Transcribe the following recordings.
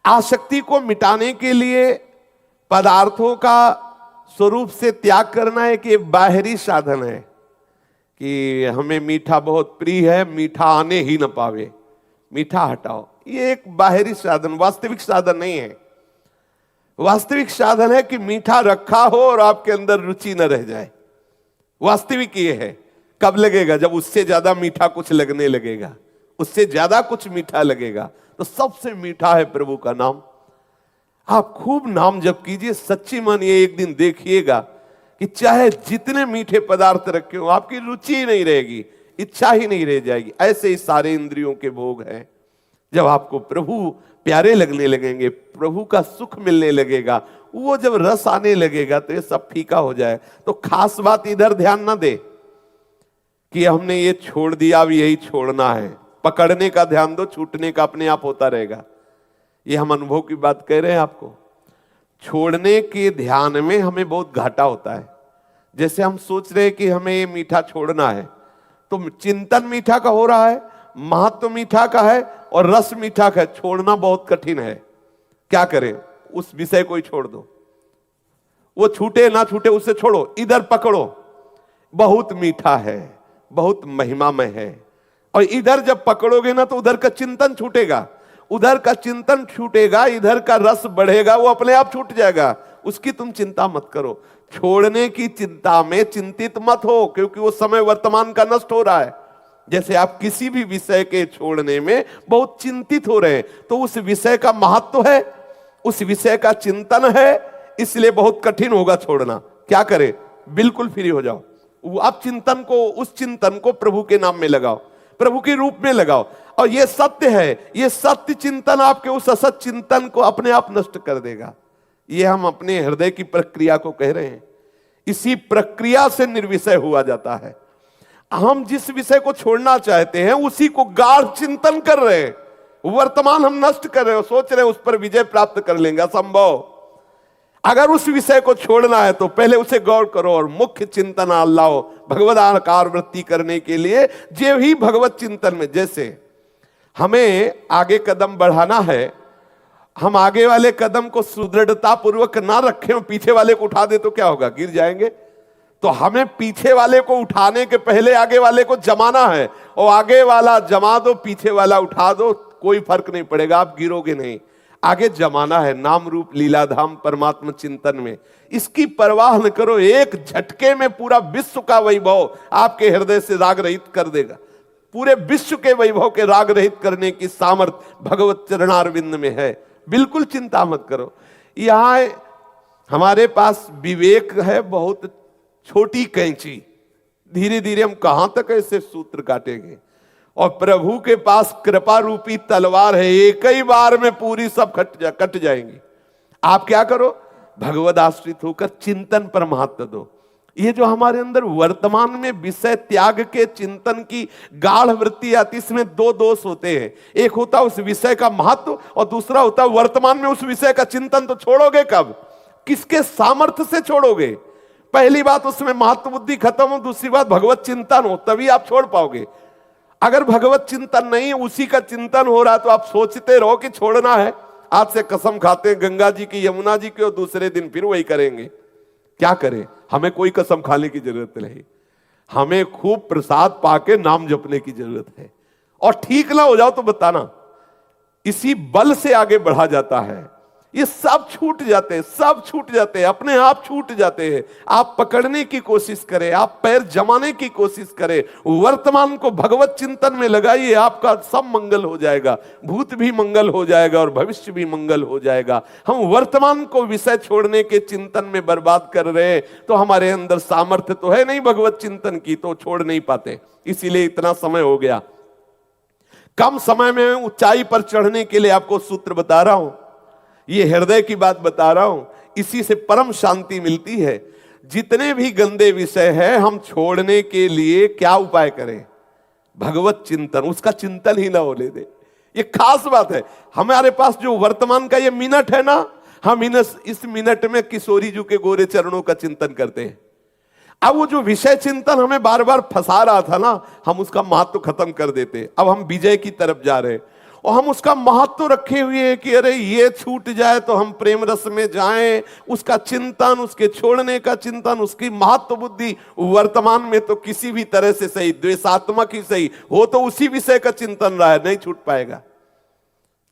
आसक्ति को मिटाने के लिए पदार्थों का स्वरूप से त्याग करना एक ये बाहरी साधन है कि हमें मीठा बहुत प्रिय है, मीठा आने ही न पावे, मीठा हटाओ। ये एक बाहरी साधन, वास्तविक साधन नहीं है। वास्तविक साधन है कि मीठा रखा हो और आपके अंदर रुचि न रह जाए। वास्तविक ये है। कब लगेगा? जब उससे ज्यादा मीठा कुछ लगने लगेगा, उससे ज्यादा कुछ मीठा लगेगा। तो सबसे मीठा है प्रभु का नाम। आप खूब नाम जप कीजिए, सच्ची मानिए एक दिन देखिएगा कि चाहे जितने मीठे पदार्थ रखे हो आपकी रुचि ही नहीं रहेगी, इच्छा ही नहीं रह जाएगी। ऐसे ही सारे इंद्रियों के भोग हैं। जब आपको प्रभु प्यारे लगने लगेंगे, प्रभु का सुख मिलने लगेगा, वो जब रस आने लगेगा तो ये सब फीका हो जाए। तो खास बात इधर ध्यान ना दे कि हमने ये छोड़ दिया, अब यही छोड़ना है। पकड़ने का ध्यान दो, छूटने का अपने आप होता रहेगा। ये हम अनुभव की बात कह रहे हैं आपको। छोड़ने के ध्यान में हमें बहुत घाटा होता है। जैसे हम सोच रहे हैं कि हमें ये मीठा छोड़ना है, तो चिंतन मीठा का हो रहा है, महत्व मीठा का है और रस मीठा का है। छोड़ना बहुत कठिन है। क्या करें? उस विषय को ही छोड़ दो। वो छूटे ना छूटे उससे छोड़ो, इधर पकड़ो। बहुत मीठा है, बहुत महिमामय है। और इधर जब पकड़ोगे ना तो उधर का चिंतन छूटेगा, उधर का चिंतन छूटेगा, इधर का रस बढ़ेगा, वो अपने आप छूट जाएगा। उसकी तुम चिंता मत करो। छोड़ने की चिंता में चिंतित मत हो, क्योंकि वो समय वर्तमान का नष्ट हो रहा है। जैसे आप किसी भी विषय के छोड़ने में बहुत चिंतित हो रहे हैं, तो उस विषय का महत्व है, उस विषय का चिंतन है, इसलिए बहुत कठिन होगा छोड़ना। क्या करें? बिल्कुल फ्री हो जाओ। आप चिंतन को, उस चिंतन को प्रभु के नाम में लगाओ, प्रभु के रूप में लगाओ। और ये सत्य है, ये सत्य चिंतन आपके उस असत चिंतन को अपने आप नष्ट कर देगा। ये हम अपने हृदय की प्रक्रिया को कह रहे हैं। इसी प्रक्रिया से निर्विषय हुआ जाता है। हम जिस विषय को छोड़ना चाहते हैं उसी को गाढ़ चिंतन कर रहे हैं, वर्तमान हम नष्ट कर रहे हो, सोच रहे हैं उस पर विजय प्राप्त कर लेंगे। असंभव। अगर उस विषय को छोड़ना है तो पहले उसे गौर करो और मुख्य चिंतन लाओ भगवद आकार वृत्ति करने के लिए। जे ही भगवत चिंतन में, जैसे हमें आगे कदम बढ़ाना है, हम आगे वाले कदम को सुदृढ़ता पूर्वक ना रखें और पीछे वाले को उठा दे तो क्या होगा? गिर जाएंगे। तो हमें पीछे वाले को उठाने के पहले आगे वाले को जमाना है, और आगे वाला जमा दो, पीछे वाला उठा दो, कोई फर्क नहीं पड़ेगा, आप गिरोगे नहीं। आगे जमाना है नाम रूप लीलाधाम परमात्मा चिंतन में। इसकी परवाह न करो, एक झटके में पूरा विश्व का वैभव आपके हृदय से राग रहित कर देगा। पूरे विश्व के वैभव के राग रहित करने की सामर्थ्य भगवत चरणारविंद में है। बिल्कुल चिंता मत करो। यहां हमारे पास विवेक है, बहुत छोटी कैंची, धीरे धीरे हम कहां तक ऐसे सूत्र काटेंगे। और प्रभु के पास कृपा रूपी तलवार है, एक ही बार में पूरी सब कट जाएंगी। आप क्या करो? भगवद आश्रित होकर चिंतन पर महत्व दो। ये जो हमारे अंदर वर्तमान में विषय त्याग के चिंतन की गाढ़ वृत्ति आती, इसमें दो दोष होते हैं। एक होता है उस विषय का महत्व, और दूसरा होता है वर्तमान में उस विषय का चिंतन। तो छोड़ोगे कब? किसके सामर्थ्य से छोड़ोगे? पहली बात उसमें महत्व बुद्धि खत्म हो, दूसरी बात भगवत चिंतन हो, तभी आप छोड़ पाओगे। अगर भगवत चिंतन नहीं, उसी का चिंतन हो रहा तो आप सोचते रहो कि छोड़ना है, आज से कसम खाते हैं गंगा जी की, यमुना जी की, और दूसरे दिन फिर वही करेंगे। क्या करें? हमें कोई कसम खाने की जरूरत नहीं, हमें खूब प्रसाद पाके नाम जपने की जरूरत है। और ठीक ना हो जाओ तो बताना, इसी बल से आगे बढ़ा जाता है। ये सब छूट जाते हैं, सब छूट जाते हैं, अपने आप छूट जाते हैं। आप पकड़ने की कोशिश करें, आप पैर जमाने की कोशिश करें, वर्तमान को भगवत चिंतन में लगाइए, आपका सब मंगल हो जाएगा। भूत भी मंगल हो जाएगा और भविष्य भी मंगल हो जाएगा। हम वर्तमान को विषय छोड़ने के चिंतन में बर्बाद कर रहे हैं, तो हमारे अंदर सामर्थ्य तो है नहीं भगवत चिंतन की, तो छोड़ नहीं पाते। इसीलिए इतना समय हो गया। कम समय में ऊंचाई पर चढ़ने के लिए आपको सूत्र बता रहा हूं, ये हृदय की बात बता रहा हूं। इसी से परम शांति मिलती है। जितने भी गंदे विषय हैं, हम छोड़ने के लिए क्या उपाय करें? भगवत चिंतन, उसका चिंतन ही ना होने दे। ये खास बात है। हमारे पास जो वर्तमान का ये मिनट है ना, हम इस मिनट में किशोरी जी के गोरे चरणों का चिंतन करते हैं। अब वो जो विषय चिंतन हमें बार बार फंसा रहा था ना, हम उसका महत्व खत्म कर देते। अब हम विजय की तरफ जा रहे हैं। और हम उसका महत्व रखे हुए हैं कि अरे ये छूट जाए तो हम प्रेम रस में जाएं, उसका चिंतन, उसके छोड़ने का चिंतन, उसकी महत्व बुद्धि वर्तमान में तो किसी भी तरह से सही, द्वेषात्मक ही सही हो तो उसी विषय का चिंतन रहा है, नहीं छूट पाएगा।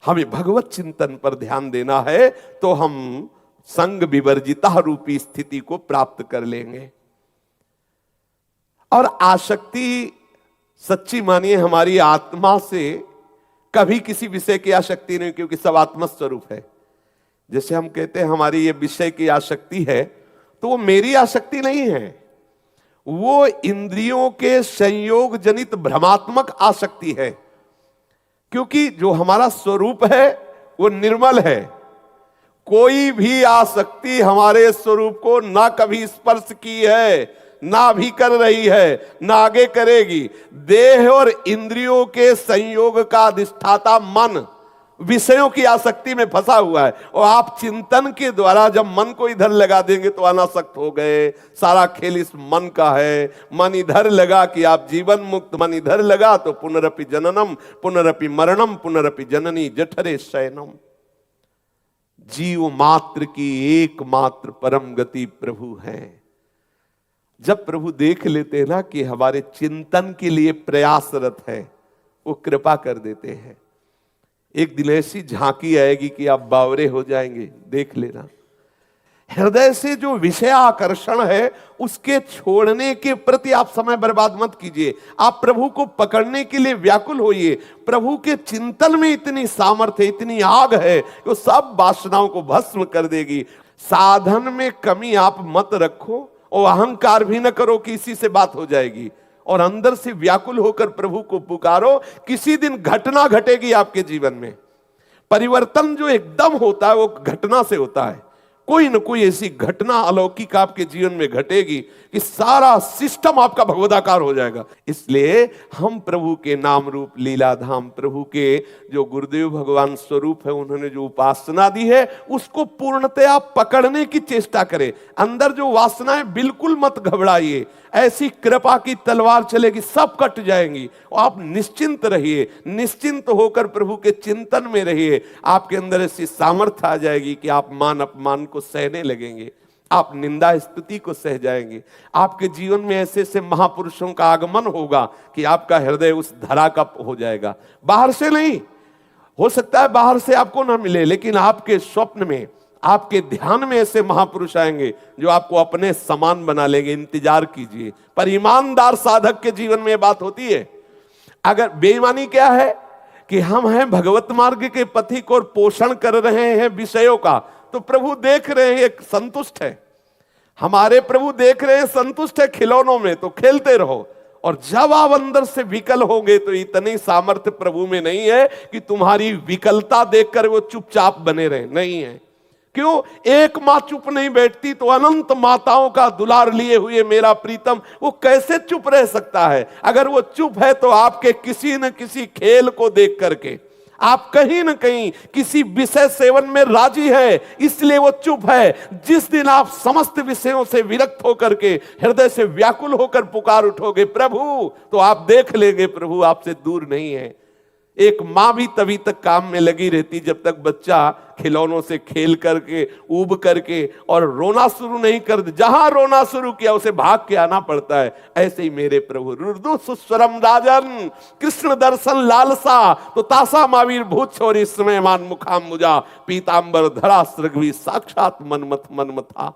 हमें भगवत चिंतन पर ध्यान देना है तो हम संग विवर्जिता रूपी स्थिति को प्राप्त कर लेंगे। और आसक्ति सच्ची मानिए हमारी आत्मा से कभी किसी विषय की आसक्ति नहीं, क्योंकि सब आत्म स्वरूप है। जैसे हम कहते हैं हमारी ये विषय की आसक्ति है, तो वो मेरी आसक्ति नहीं है, वो इंद्रियों के संयोग जनित भ्रमात्मक आसक्ति है। क्योंकि जो हमारा स्वरूप है वो निर्मल है। कोई भी आसक्ति हमारे स्वरूप को ना कभी स्पर्श की है, ना भी कर रही है, ना आगे करेगी। देह और इंद्रियों के संयोग का अधिष्ठाता मन विषयों की आसक्ति में फंसा हुआ है। और आप चिंतन के द्वारा जब मन को इधर लगा देंगे तो अनासक्त हो गए। सारा खेल इस मन का है। मन इधर लगा कि आप जीवन मुक्त, मन इधर लगा तो पुनरपि जननम पुनरपि मरणम पुनरपि जननी जठरे शयनम। जीव मात्र की एकमात्र परम गति प्रभु है। जब प्रभु देख लेते हैं ना कि हमारे चिंतन के लिए प्रयासरत है, वो कृपा कर देते हैं। एक दिन ऐसी झांकी आएगी कि आप बावरे हो जाएंगे, देख लेना। हृदय से जो विषय आकर्षण है उसके छोड़ने के प्रति आप समय बर्बाद मत कीजिए। आप प्रभु को पकड़ने के लिए व्याकुल होइए। प्रभु के चिंतन में इतनी सामर्थ्य, इतनी आग है कि वो सब वासनाओं को भस्म कर देगी। साधन में कमी आप मत रखो और अहंकार भी न करो कि इसी से बात हो जाएगी। और अंदर से व्याकुल होकर प्रभु को पुकारो। किसी दिन घटना घटेगी आपके जीवन में। परिवर्तन जो एकदम होता है वो घटना से होता है। कोई न कोई ऐसी घटना अलौकिक आपके जीवन में घटेगी कि सारा सिस्टम आपका भगवदाकार हो जाएगा। इसलिए हम प्रभु के नाम रूप लीलाधाम, प्रभु के जो गुरुदेव भगवान स्वरूप है, उन्होंने जो उपासना दी है उसको पूर्णतया पकड़ने की चेष्टा करें। अंदर जो वासनाएं, बिल्कुल मत घबराइए। ऐसी कृपा की तलवार चलेगी, सब कट जाएंगी। और आप निश्चिंत रहिए, निश्चिंत होकर प्रभु के चिंतन में रहिए। आपके अंदर ऐसी सामर्थ्य आ जाएगी कि आप मान अपमान को सहने लगेंगे, आप निंदा स्तुति को सह जाएंगे। आपके जीवन में ऐसे ऐसे महापुरुषों का आगमन होगा कि आपका हृदय उस धरा का हो जाएगा। बाहर से नहीं, हो सकता है बाहर से आपको ना मिले, लेकिन आपके स्वप्न में, आपके ध्यान में ऐसे महापुरुष आएंगे जो आपको अपने समान बना लेंगे। इंतजार कीजिए। पर ईमानदार साधक के जीवन में यह बात होती है। अगर बेईमानी क्या है कि हम हैं भगवत मार्ग के पथिक और पोषण कर रहे हैं विषयों का, तो प्रभु देख रहे हैं, एक संतुष्ट है। हमारे प्रभु देख रहे हैं, संतुष्ट है खिलौनों में, तो खेलते रहो। और जब आप अंदर से विकल होंगे तो इतनी सामर्थ्य प्रभु में नहीं है कि तुम्हारी विकलता देखकर वो चुपचाप बने रहे, नहीं है। क्यों? एक मां चुप नहीं बैठती तो अनंत माताओं का दुलार लिए हुए मेरा प्रीतम वो कैसे चुप रह सकता है? अगर वो चुप है तो आपके किसी न किसी खेल को देख करके आप कहीं न कहीं किसी विषय सेवन में राजी है, इसलिए वो चुप है। जिस दिन आप समस्त विषयों से विरक्त होकर के हृदय से व्याकुल होकर पुकार उठोगे प्रभु, तो आप देख लेंगे प्रभु आपसे दूर नहीं है। एक मां भी तभी तक काम में लगी रहती जब तक बच्चा खिलौनों से खेल करके, ऊब करके और रोना शुरू नहीं कर दे। जहां रोना शुरू किया उसे भाग के आना पड़ता है। ऐसे ही मेरे प्रभु रुदु सुस्वरम राजन, कृष्ण दर्शन लालसा तो तासा मावीर भूत छोरी समय मान मुखाम मुजा पीतांबर धरा सृगवी साक्षात मनमथ था।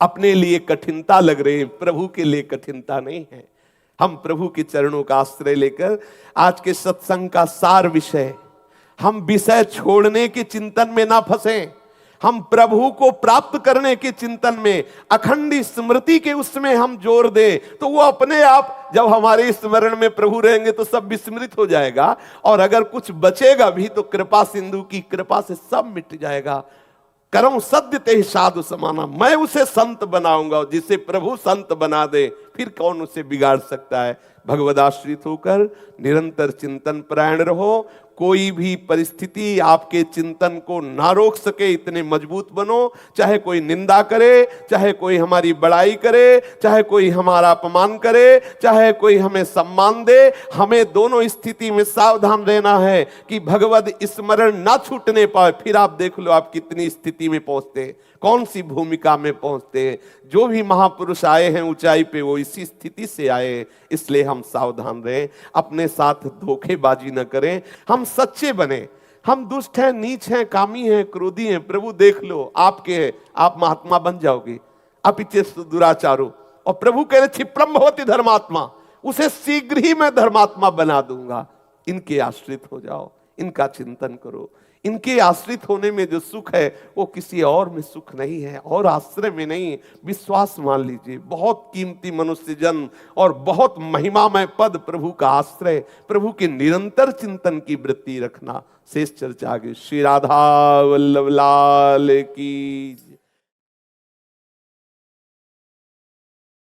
अपने लिए कठिनता लग रही है, प्रभु के लिए कठिनता नहीं है। हम प्रभु के चरणों का आश्रय लेकर आज के सत्संग का सार विषय, हम विषय छोड़ने के चिंतन में ना फंसे, हम प्रभु को प्राप्त करने के चिंतन में, अखंड स्मृति के उसमें हम जोर दें, तो वो अपने आप जब हमारे स्मरण में प्रभु रहेंगे तो सब विस्मृत हो जाएगा। और अगर कुछ बचेगा भी तो कृपा सिंधु की कृपा से सब मिट जाएगा। करऊं सद्य ते साधु समाना, मैं उसे संत बनाऊंगा। जिसे प्रभु संत बना दे फिर कौन उसे बिगाड़ सकता है? भगवदाश्रित होकर निरंतर चिंतन परायण रहो। कोई भी परिस्थिति आपके चिंतन को ना रोक सके, इतने मजबूत बनो। चाहे कोई निंदा करे, चाहे कोई हमारी बड़ाई करे, चाहे कोई हमारा अपमान करे, चाहे कोई हमें सम्मान दे, हमें दोनों स्थिति में सावधान रहना है कि भगवद स्मरण ना छूटने पाए। फिर आप देख लो आप कितनी स्थिति में पहुंचते, कौन सी भूमिका में पहुंचते। जो भी महापुरुष आए हैं ऊंचाई पे, वो इसी स्थिति से आए। इसलिए हम सावधान रहें, अपने साथ धोखेबाजी न करें, हम सच्चे बने। हम दुष्ट हैं, नीच हैं, कामी हैं, क्रोधी हैं, प्रभु देख लो आपके हैं, आप महात्मा बन जाओगे। अपिचेस्तु दुराचारो, और प्रभु कह रहे क्षिप्रम भवति धर्मात्मा, उसे शीघ्र ही मैं धर्मात्मा बना दूंगा। इनके आश्रित हो जाओ, इनका चिंतन करो। इनके आश्रित होने में जो सुख है वो किसी और में सुख नहीं है, और आश्रय में नहीं। विश्वास मान लीजिए, बहुत कीमती मनुष्य जन्म और बहुत महिमामय पद प्रभु का आश्रय, प्रभु के निरंतर चिंतन की वृत्ति रखना। शेष चर्चा आगे। श्री राधा वल्लभ लाल की।